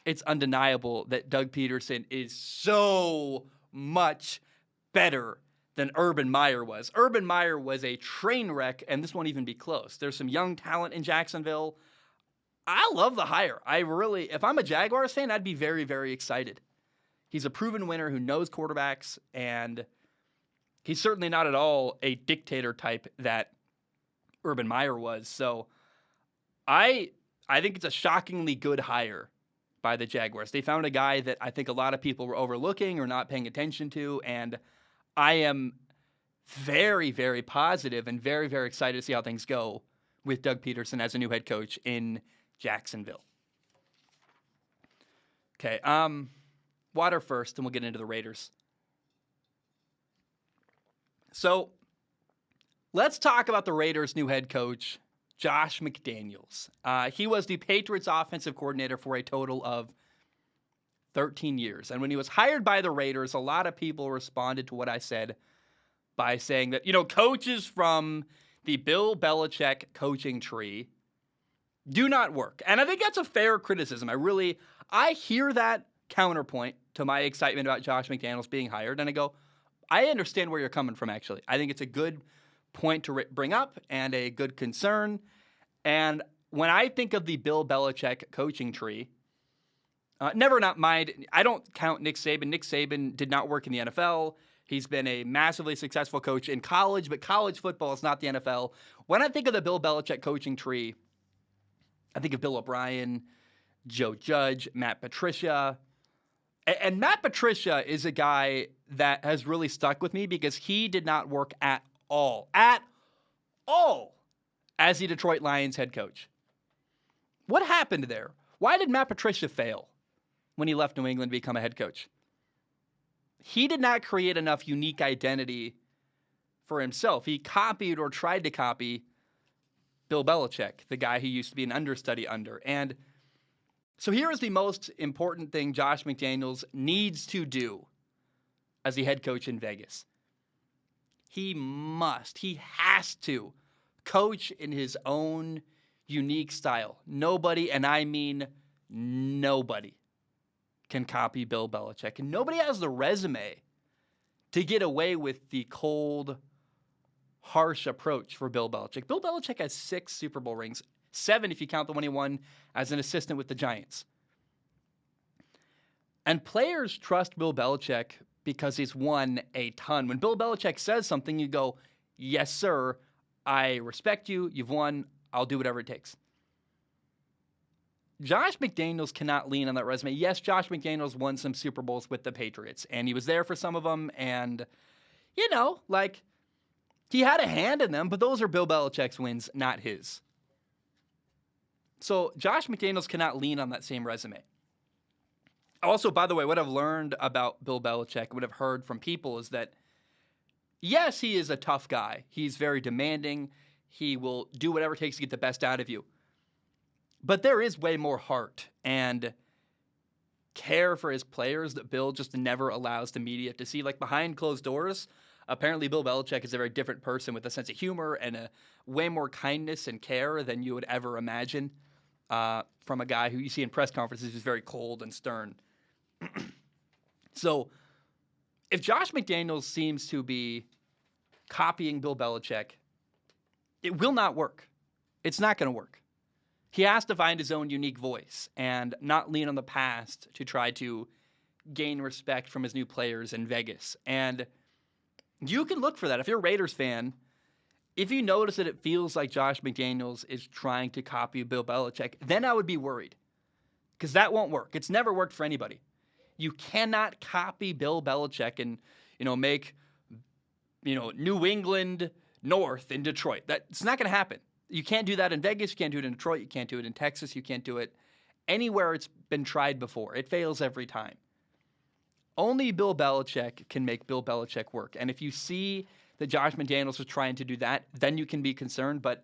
it's undeniable that Doug Pederson is so much better than Urban Meyer was. Urban Meyer was a train wreck, and this won't even be close. There's some young talent in Jacksonville. I love the hire. If I'm a Jaguars fan, I'd be very, very excited. He's a proven winner who knows quarterbacks, and he's certainly not at all a dictator type that Urban Meyer was. So I think it's a shockingly good hire by the Jaguars. They found a guy that I think a lot of people were overlooking or not paying attention to, and I am very, very positive and very, very excited to see how things go with Doug Pederson as a new head coach in Jacksonville. Okay, water first, and we'll get into the Raiders. So let's talk about the Raiders' new head coach, Josh McDaniels. He was the Patriots' offensive coordinator for a total of 13 years. And when he was hired by the Raiders, a lot of people responded to what I said by saying that, coaches from the Bill Belichick coaching tree do not work. And I think that's a fair criticism. I hear that counterpoint to my excitement about Josh McDaniels being hired, and I go, I understand where you're coming from, actually. I think it's a good point to bring up and a good concern. And when I think of the Bill Belichick coaching tree, never not mind, I don't count Nick Saban. Nick Saban did not work in the NFL. He's been a massively successful coach in college, but college football is not the NFL. When I think of the Bill Belichick coaching tree, I think of Bill O'Brien, Joe Judge, Matt Patricia. And Matt Patricia is a guy that has really stuck with me because he did not work at all as the Detroit Lions head coach. What happened there? Why did Matt Patricia fail when he left New England to become a head coach? He did not create enough unique identity for himself. He copied or tried to copy Bill Belichick, the guy who used to be an understudy under. And so here is the most important thing Josh McDaniels needs to do as the head coach in Vegas. He has to coach in his own unique style. Nobody, and I mean nobody, can copy Bill Belichick. And nobody has the resume to get away with the cold, harsh approach for Bill Belichick. Bill Belichick has 6 Super Bowl rings, 7 if you count the one he won as an assistant with the Giants. And players trust Bill Belichick because he's won a ton. When Bill Belichick says something, you go, yes, sir, I respect you, you've won, I'll do whatever it takes. Josh McDaniels cannot lean on that resume. Yes, Josh McDaniels won some Super Bowls with the Patriots, and he was there for some of them, and, he had a hand in them, but those are Bill Belichick's wins, not his. So Josh McDaniels cannot lean on that same resume. Also, by the way, what I've learned about Bill Belichick, what I've heard from people is that, yes, he is a tough guy. He's very demanding. He will do whatever it takes to get the best out of you. But there is way more heart and care for his players that Bill just never allows the media to see. Like behind closed doors, apparently Bill Belichick is a very different person with a sense of humor and a way more kindness and care than you would ever imagine from a guy who you see in press conferences who's very cold and stern. So if Josh McDaniels seems to be copying Bill Belichick, it will not work. It's not going to work. He has to find his own unique voice and not lean on the past to try to gain respect from his new players in Vegas. And you can look for that. If you're a Raiders fan, if you notice that it feels like Josh McDaniels is trying to copy Bill Belichick, then I would be worried because that won't work. It's never worked for anybody. You cannot copy Bill Belichick and, make, New England North in Detroit. It's not going to happen. You can't do that in Vegas. You can't do it in Detroit. You can't do it in Texas. You can't do it anywhere it's been tried before. It fails every time. Only Bill Belichick can make Bill Belichick work. And if you see that Josh McDaniels is trying to do that, then you can be concerned. But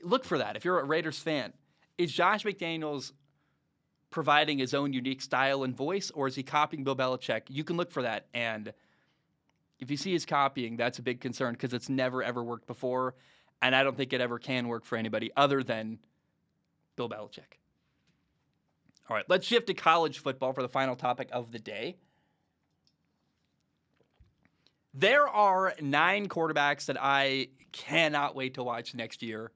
look for that. If you're a Raiders fan, is Josh McDaniels providing his own unique style and voice, or is he copying Bill Belichick? You can look for that. And if you see his copying, that's a big concern because it's never, ever worked before. And I don't think it ever can work for anybody other than Bill Belichick. All right, let's shift to college football for the final topic of the day. There are 9 quarterbacks that I cannot wait to watch next year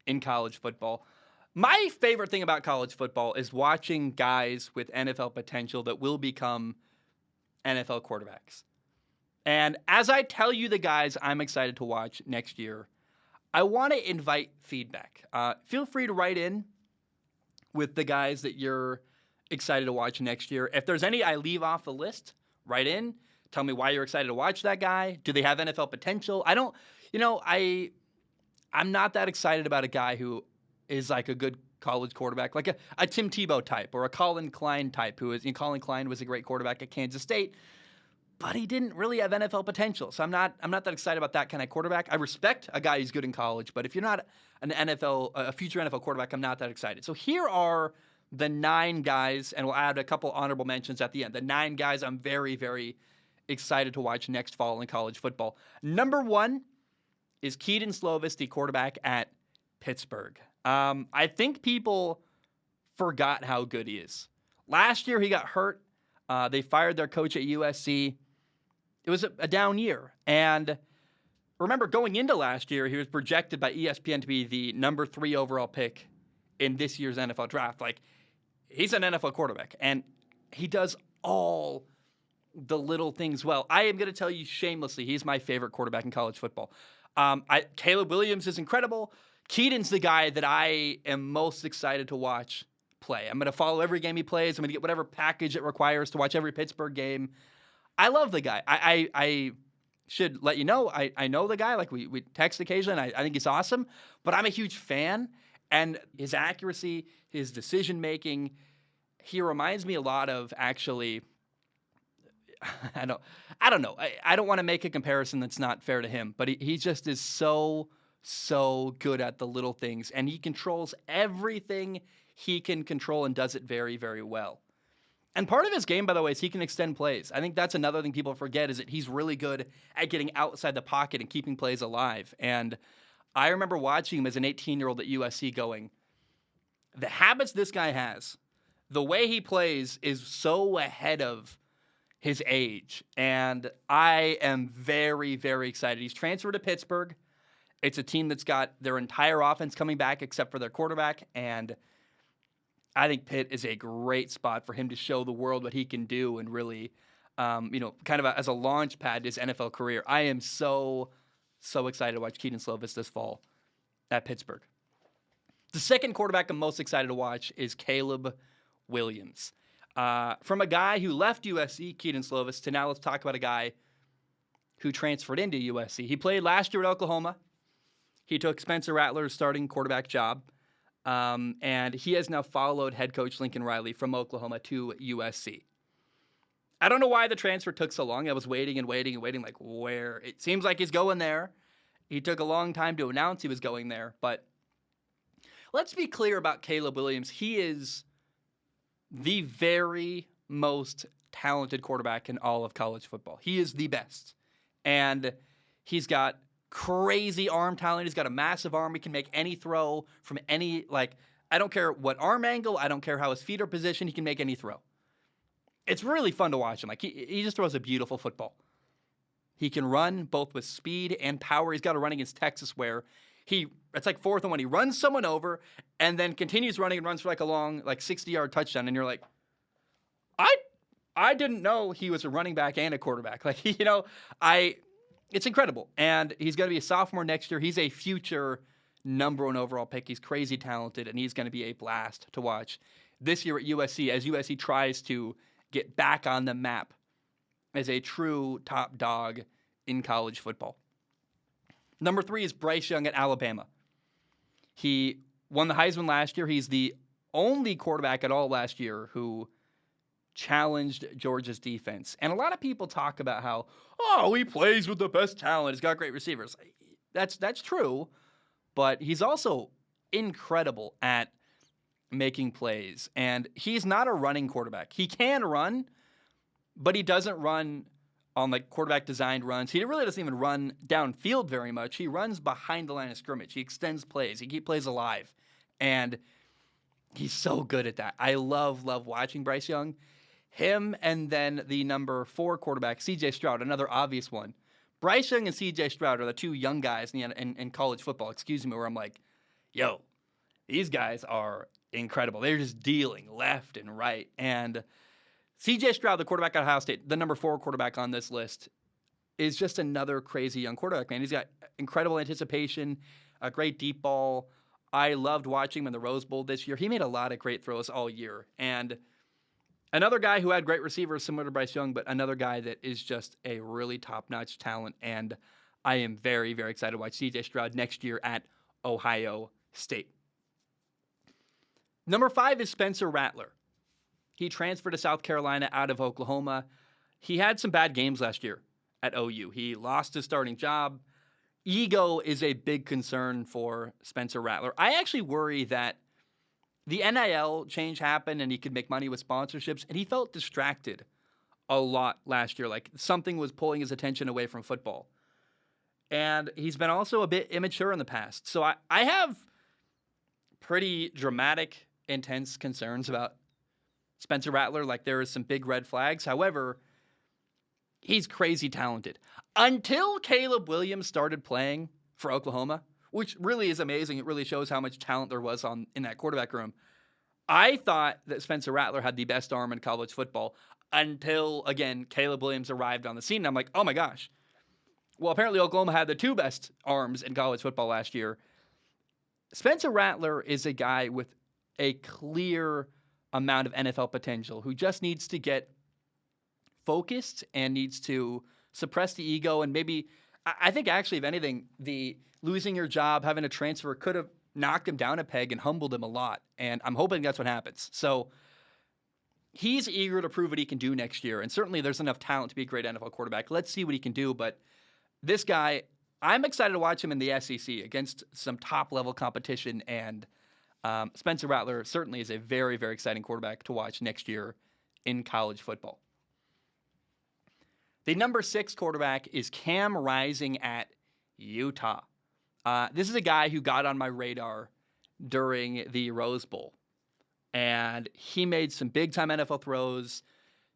in college football. My favorite thing about college football is watching guys with NFL potential that will become NFL quarterbacks. And as I tell you the guys I'm excited to watch next year, I want to invite feedback. Feel free to write in with the guys that you're excited to watch next year. If there's any I leave off the list, write in. Tell me why you're excited to watch that guy. Do they have NFL potential? I'm not that excited about a guy who is like a good college quarterback, like a Tim Tebow type or a Colin Klein type, Colin Klein was a great quarterback at Kansas State, but he didn't really have NFL potential. So I'm not that excited about that kind of quarterback. I respect a guy who's good in college, but if you're not a future NFL quarterback, I'm not that excited. So here are the 9 guys, and we'll add a couple honorable mentions at the end. The 9 guys I'm very, very excited to watch next fall in college football. Number 1 is Kedon Slovis, the quarterback at Pittsburgh. I think people forgot how good he is. Last year he got hurt. They fired their coach at USC. It was a down year. And remember, going into last year, he was projected by ESPN to be the number 3 overall pick in this year's NFL draft. Like, he's an NFL quarterback, and he does all the little things well. I am going to tell you shamelessly, he's my favorite quarterback in college football. Caleb Williams is incredible. Kedon's the guy that I am most excited to watch play. I'm going to follow every game he plays. I'm going to get whatever package it requires to watch every Pittsburgh game. I love the guy. I should let you know, I know the guy. Like, we text occasionally, and I think he's awesome. But I'm a huge fan. And his accuracy, his decision-making, he reminds me a lot of, actually, I don't know. I don't want to make a comparison that's not fair to him, but he just is so good at the little things, and he controls everything he can control and does it very, very well. And part of his game, by the way, is he can extend plays. I think that's another thing people forget, is that he's really good at getting outside the pocket and keeping plays alive. And I remember watching him as an 18-year-old at USC going, the habits this guy has, the way he plays is so ahead of his age. And I am very, very excited. He's transferred to Pittsburgh. It's a team that's got their entire offense coming back except for their quarterback. And I think Pitt is a great spot for him to show the world what he can do and really, kind of as a launch pad to his NFL career. I am so excited to watch Kedon Slovis this fall at Pittsburgh. The second quarterback I'm most excited to watch is Caleb Williams. From a guy who left USC, Kedon Slovis, to now let's talk about a guy who transferred into USC. He played last year at Oklahoma. He took Spencer Rattler's starting quarterback job, and he has now followed head coach Lincoln Riley from Oklahoma to USC. I don't know why the transfer took so long. I was waiting and waiting and waiting, like, where? It seems like he's going there. He took a long time to announce he was going there. But let's be clear about Caleb Williams. He is the very most talented quarterback in all of college football. He is the best. And he's got crazy arm talent. He's got a massive arm. He can make any throw from any, like, I don't care what arm angle. I don't care how his feet are positioned. He can make any throw. It's really fun to watch him. Like, he just throws a beautiful football. He can run both with speed and power. He's got a run against Texas where it's like 4th and 1. He runs someone over and then continues running and runs for like a long, like 60-yard touchdown. And you're like, I didn't know he was a running back and a quarterback. Like, it's incredible. And he's going to be a sophomore next year. He's a future number 1 overall pick. He's crazy talented, and he's going to be a blast to watch this year at USC as USC tries to get back on the map as a true top dog in college football. Number 3 is Bryce Young at Alabama. He won the Heisman last year. He's the only quarterback at all last year who challenged Georgia's defense. And a lot of people talk about how, he plays with the best talent. He's got great receivers. That's true, but he's also incredible at making plays. And he's not a running quarterback. He can run, but he doesn't run on like quarterback designed runs. He really doesn't even run downfield very much. He runs behind the line of scrimmage. He extends plays. He keeps plays alive. And he's so good at that. I love watching Bryce Young. Him and then the number 4 quarterback, C.J. Stroud, another obvious one. Bryce Young and C.J. Stroud are the 2 young guys in college football, where I'm like, yo, these guys are incredible. They're just dealing left and right. And C.J. Stroud, the quarterback at Ohio State, the number 4 quarterback on this list, is just another crazy young quarterback, man. He's got incredible anticipation, a great deep ball. I loved watching him in the Rose Bowl this year. He made a lot of great throws all year. And another guy who had great receivers similar to Bryce Young, but another guy that is just a really top-notch talent. And I am very, very excited to watch C.J. Stroud next year at Ohio State. Number 5 is Spencer Rattler. He transferred to South Carolina out of Oklahoma. He had some bad games last year at OU. He lost his starting job. Ego is a big concern for Spencer Rattler. I actually worry that the NIL change happened and he could make money with sponsorships, and he felt distracted a lot last year. Like something was pulling his attention away from football. And he's been also a bit immature in the past. So I have pretty dramatic, intense concerns about Spencer Rattler. Like there is some big red flags. However, he's crazy talented. Until Caleb Williams started playing for Oklahoma, which really is amazing. It really shows how much talent there was in that quarterback room. I thought that Spencer Rattler had the best arm in college football until, again, Caleb Williams arrived on the scene. And I'm like, oh my gosh. Well, apparently Oklahoma had the 2 best arms in college football last year. Spencer Rattler is a guy with a clear amount of NFL potential who just needs to get focused and needs to suppress the ego. And maybe, I think actually, if anything, the losing your job, having a transfer could have knocked him down a peg and humbled him a lot. And I'm hoping that's what happens. So he's eager to prove what he can do next year. And certainly there's enough talent to be a great NFL quarterback. Let's see what he can do. But this guy, I'm excited to watch him in the SEC against some top-level competition. And Spencer Rattler certainly is a very, very exciting quarterback to watch next year in college football. The number 6 quarterback is Cam Rising at Utah. This is a guy who got on my radar during the Rose Bowl. And he made some big-time NFL throws,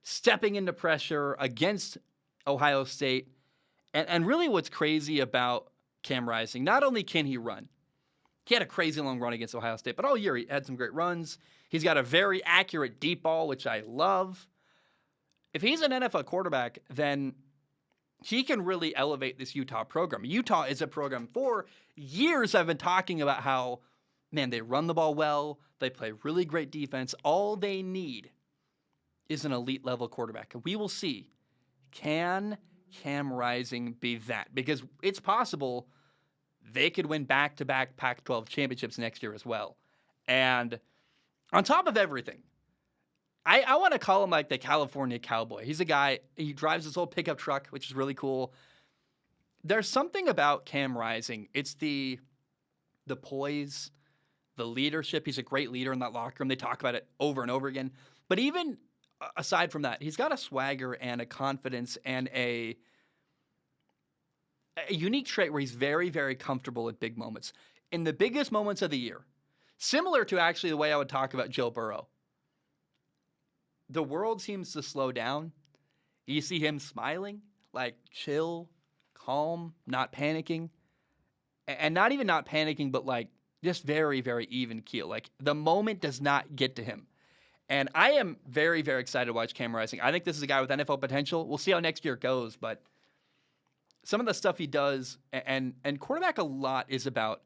stepping into pressure against Ohio State. And really what's crazy about Cam Rising, not only can he run, he had a crazy long run against Ohio State, but all year he had some great runs. He's got a very accurate deep ball, which I love. If he's an NFL quarterback, then he can really elevate this Utah program. Utah is a program for years I've been talking about how, man, they run the ball well. They play really great defense. All they need is an elite level quarterback. And we will see, can Cam Rising be that? Because it's possible they could win back-to-back Pac-12 championships next year as well. And on top of everything, I want to call him like the California cowboy. He's a guy, he drives his old pickup truck, which is really cool. There's something about Cam Rising. It's the poise, the leadership. He's a great leader in that locker room. They talk about it over and over again. But even aside from that, he's got a swagger and a confidence and a unique trait where he's very, very comfortable at big moments. In the biggest moments of the year, similar to actually the way I would talk about Joe Burrow. The world seems to slow down. You see him smiling, like chill, calm, not panicking. And not even not panicking, but like just very, very even keel. Like the moment does not get to him. And I am very, very excited to watch Cam Rising. I think this is a guy with NFL potential. We'll see how next year goes, but some of the stuff he does, and quarterback a lot is about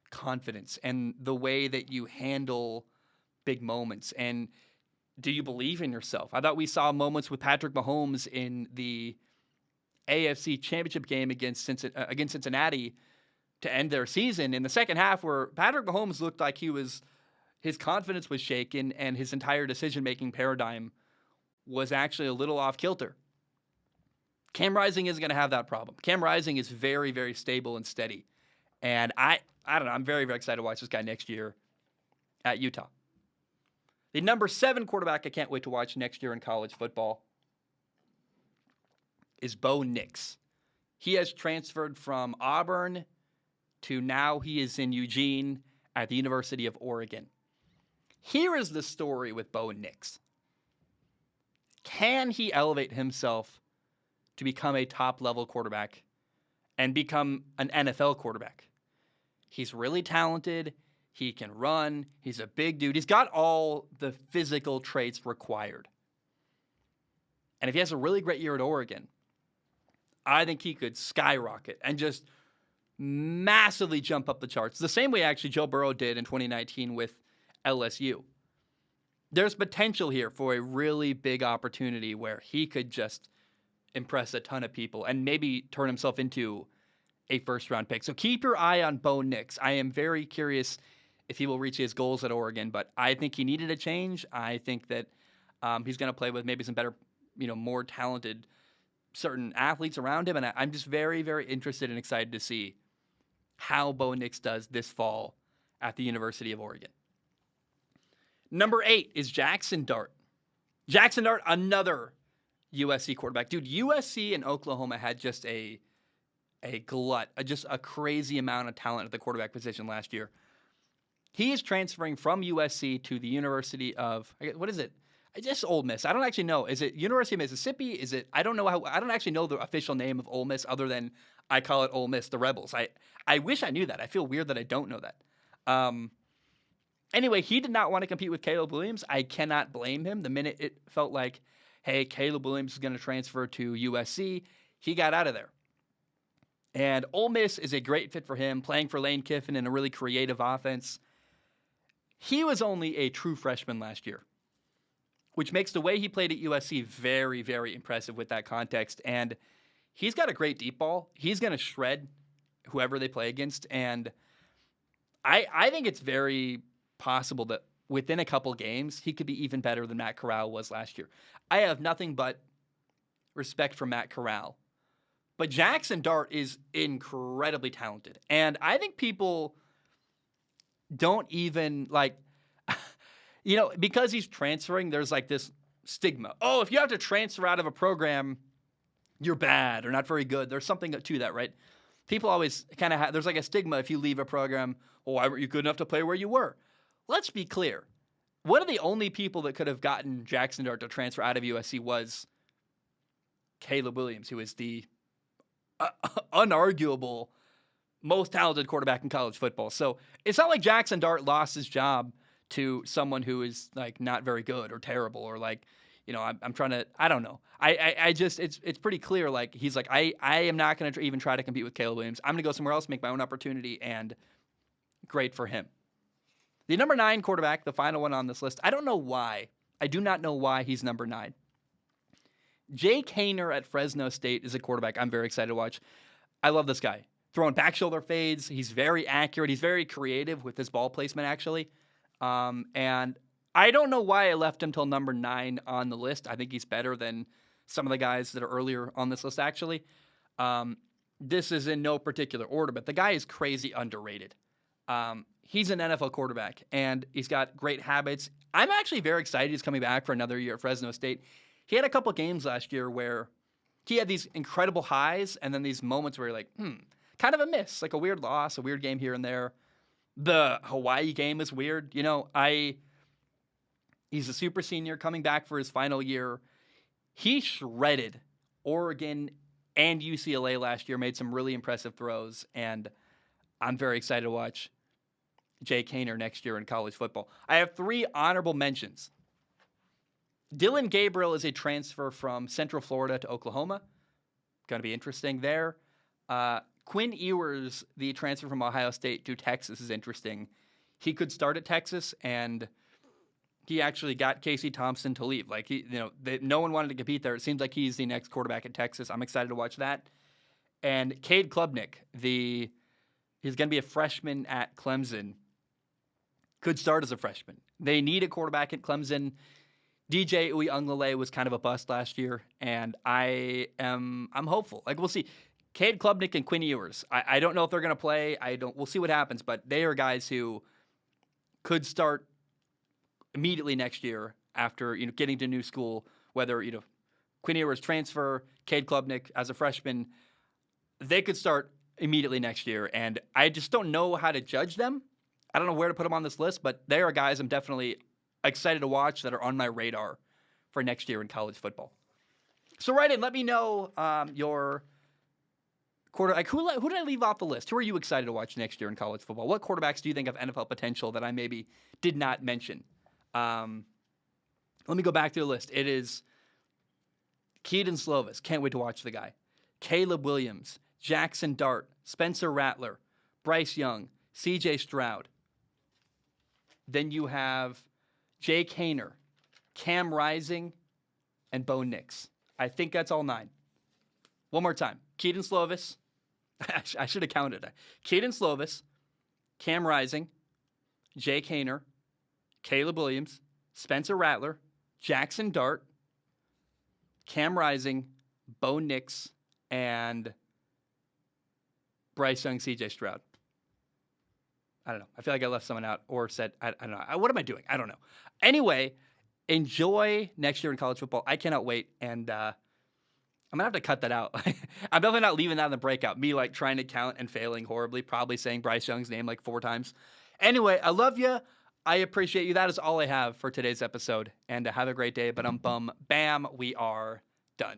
confidence and the way that you handle big moments. And do you believe in yourself? I thought we saw moments with Patrick Mahomes in the AFC Championship game against Cincinnati to end their season in the second half, where Patrick Mahomes looked like his confidence was shaken and his entire decision-making paradigm was actually a little off kilter. Cam Rising isn't going to have that problem. Cam Rising is very, very stable and steady. And I don't know, I'm very, very excited to watch this guy next year at Utah. The number 7 quarterback I can't wait to watch next year in college football is Bo Nix. He has transferred from Auburn to now he is in Eugene at the University of Oregon. Here is the story with Bo Nix. Can he elevate himself to become a top-level quarterback and become an NFL quarterback? He's really talented. He can run. He's a big dude. He's got all the physical traits required. And if he has a really great year at Oregon, I think he could skyrocket and just massively jump up the charts. The same way actually Joe Burrow did in 2019 with LSU. There's potential here for a really big opportunity where he could just impress a ton of people and maybe turn himself into a first-round pick. So keep your eye on Bo Nix. I am very curious if he will reach his goals at Oregon, but I think he needed a change. I think that he's going to play with maybe some better, more talented certain athletes around him, and I'm just very, very interested and excited to see how Bo Nix does this fall at the University of Oregon. Number 8 is Jackson Dart. Jackson Dart, another USC quarterback. Dude, USC and Oklahoma had just a glut, just a crazy amount of talent at the quarterback position last year. He is transferring from USC to the University of, what is it? Just Ole Miss. I don't actually know. Is it University of Mississippi? Is it, I don't actually know the official name of Ole Miss other than I call it Ole Miss, the Rebels. I wish I knew that. I feel weird that I don't know that. Anyway, he did not want to compete with Caleb Williams. I cannot blame him. The minute it felt like, hey, Caleb Williams is going to transfer to USC, he got out of there. And Ole Miss is a great fit for him, playing for Lane Kiffin in a really creative offense. He was only a true freshman last year, which makes the way he played at USC very, very impressive with that context. And he's got a great deep ball. He's going to shred whoever they play against. And I think it's very possible that within a couple games, he could be even better than Matt Corral was last year. I have nothing but respect for Matt Corral. But Jackson Dart is incredibly talented. And I think people don't even, because he's transferring, there's like this stigma. Oh, if you have to transfer out of a program, you're bad or not very good. There's something to that, right? People always kind of there's like a stigma if you leave a program. Oh, why weren't you good enough to play where you were? Let's be clear. One of the only people that could have gotten Jackson Dart to transfer out of USC was Caleb Williams, who is the unarguable most talented quarterback in college football. So it's not like Jackson Dart lost his job to someone who is like not very good or terrible or like, I'm trying to, I don't know. I just, it's pretty clear. Like he's like, I am not going to even try to compete with Caleb Williams. I'm going to go somewhere else, make my own opportunity, and great for him. The number 9 quarterback, the final one on this list, I don't know why. I do not know why he's number 9. Jake Haener at Fresno State is a quarterback I'm very excited to watch. I love this guy. Throwing back shoulder fades. He's very accurate. He's very creative with his ball placement, actually. And I don't know why I left him till number 9 on the list. I think he's better than some of the guys that are earlier on this list, actually. This is in no particular order, but the guy is crazy underrated. He's an NFL quarterback, and he's got great habits. I'm actually very excited he's coming back for another year at Fresno State. He had a couple games last year where he had these incredible highs and then these moments where you're like, kind of a miss, like a weird loss, a weird game here and there. The Hawaii game is weird. He's a super senior coming back for his final year. He shredded Oregon and UCLA last year, made some really impressive throws, and I'm very excited to watch Jay Kaner next year in college football. I have 3 honorable mentions. Dylan Gabriel is a transfer from Central Florida to Oklahoma. Going to be interesting there. Quinn Ewers, the transfer from Ohio State to Texas, is interesting. He could start at Texas, and he actually got Casey Thompson to leave. Like, no one wanted to compete there. It seems like he's the next quarterback at Texas. I'm excited to watch that. And Cade Klubnik, he's going to be a freshman at Clemson, could start as a freshman. They need a quarterback at Clemson. DJ Uiagalelei was kind of a bust last year, and I'm hopeful. Like, we'll see. Cade Klubnik and Quinn Ewers. I don't know if they're going to play. We'll see what happens, but they are guys who could start immediately next year after getting to new school. Whether Quinn Ewers transfer, Cade Klubnik as a freshman, they could start immediately next year, and I just don't know how to judge them. I don't know where to put them on this list, but they are guys I'm definitely excited to watch that are on my radar for next year in college football. So write in, let me know your quarterback. Who did I leave off the list? Who are you excited to watch next year in college football? What quarterbacks do you think have NFL potential that I maybe did not mention? Let me go back to the list. It is Keaton Slovis. Can't wait to watch the guy. Caleb Williams, Jackson Dart, Spencer Rattler, Bryce Young, CJ Stroud. Then you have Jay Kaner, Cam Rising, and Bo Nix. I think that's all 9. One more time. Keaton Slovis. I should have counted it. Keaton Slovis, Cam Rising, Jay Kaner, Caleb Williams, Spencer Rattler, Jackson Dart, Cam Rising, Bo Nix, and Bryce Young, CJ Stroud. I don't know. I feel like I left someone out or said, I don't know. What am I doing? I don't know. Anyway, enjoy next year in college football. I cannot wait. And I'm going to have to cut that out. I'm definitely not leaving that in the breakout. Me trying to count and failing horribly, probably saying Bryce Young's name 4 times. Anyway, I love you. I appreciate you. That is all I have for today's episode. And have a great day. But bam, we are done.